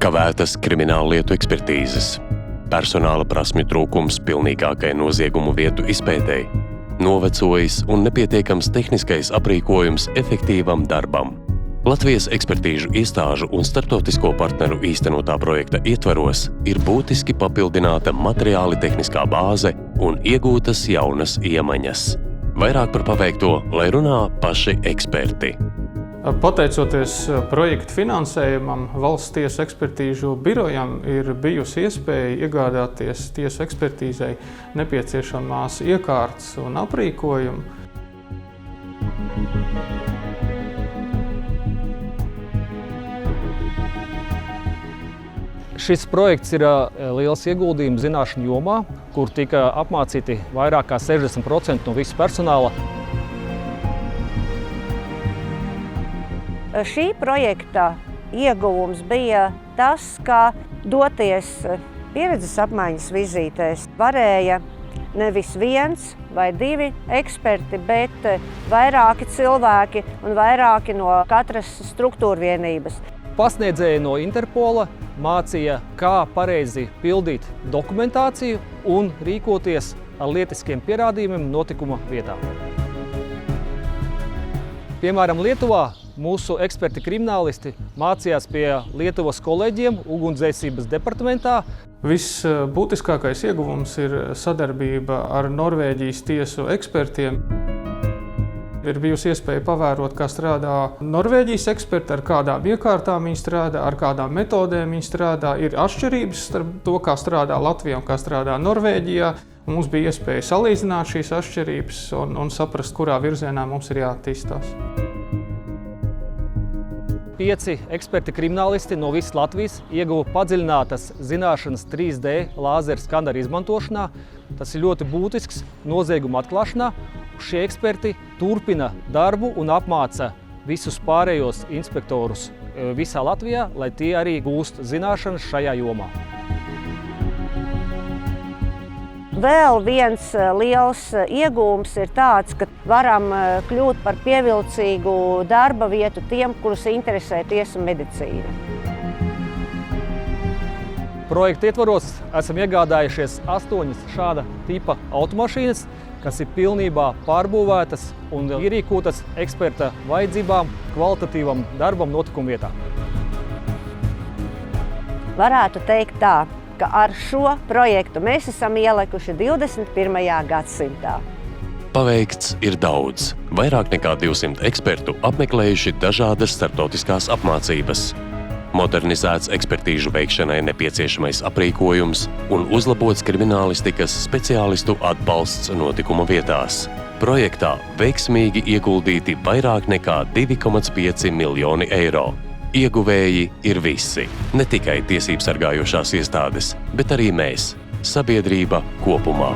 Kavētas krimināllietu ekspertīzes, personāla prasmju trūkums pilnīgākai noziegumu vietu izpētei, novecojis un nepietiekams tehniskais aprīkojums efektīvam darbam. Latvijas ekspertīžu iestāžu un starptautisko partneru īstenotā projekta ietvaros ir būtiski papildināta materiāli tehniskā bāze un iegūtas jaunas iemaņas. Vairāk par paveikto, lai runā paši eksperti. Pateicoties projekta finansējumam, Valsts tiesu ekspertīžu birojam ir bijusi iespēja iegādāties tiesu ekspertīzei nepieciešamās iekārtas un aprīkojumu. Šis projekts ir liels ieguldījums zināšanu jomā, kur tika apmācīti vairāk kā 60% no visa personāla. Šī projekta ieguvums bija tas, ka doties pieredzes apmaiņas vizītēs varēja nevis viens vai divi eksperti, bet vairāki cilvēki un vairāki no katras struktūrvienības. Pasniedzēji no Interpola mācīja, kā pareizi pildīt dokumentāciju un rīkoties ar lietiskiem pierādījumiem notikuma vietā. Piemēram, Lietuvā mūsu eksperti kriminālisti mācījās pie Lietuvas kolēģiem ugunsdzēsības departamentā. Visbūtiskākais ieguvums ir sadarbība ar Norvēģijas tiesu ekspertiem. Ir bijusi iespēja pavērot, kā strādā Norvēģijas eksperti, ar kādām iekārtām viņi strādā, ar kādām metodēm viņi strādā. Ir atšķirības starp to, kā strādā Latvijā un kā strādā Norvēģijā. Mums bija iespēja salīdzināt šīs atšķirības un saprast, kurā virzienā mums ir jāattīstās. 5 eksperti kriminālisti no visas Latvijas ieguva padziļinātas zināšanas 3D lāzeru skaneru izmantošanā. Tas ir ļoti būtisks nozieguma atklāšanā. Šie eksperti turpina darbu un apmāca visus pārējos inspektorus visā Latvijā, lai tie arī gūst zināšanas šajā jomā. Vēl viens liels iegūms ir tāds, ka varam kļūt par pievilcīgu darba vietu tiem, kurus interesē tiesu medicīna. Projekta ietvaros esam iegādājušies 8 šāda tipa automašīnas, kas ir pilnībā pārbūvētas un ierīkotas eksperta vajadzībām, kvalitatīvam darbam notikuma vietā. Varētu teikt tā, ka ar šo projektu mēs esam ielikuši 21. gadsimtā. Paveikts ir daudz. Vairāk nekā 200 ekspertu apmeklējuši dažādas starptautiskās apmācības. Modernizēts ekspertīžu veikšanai nepieciešamais aprīkojums un uzlabots kriminālistikas speciālistu atbalsts notikuma vietās. Projektā veiksmīgi ieguldīti vairāk nekā 2,5 miljoni eiro. Ieguvēji ir visi, ne tikai tiesības sargājošās iestādes, bet arī mēs, sabiedrība kopumā.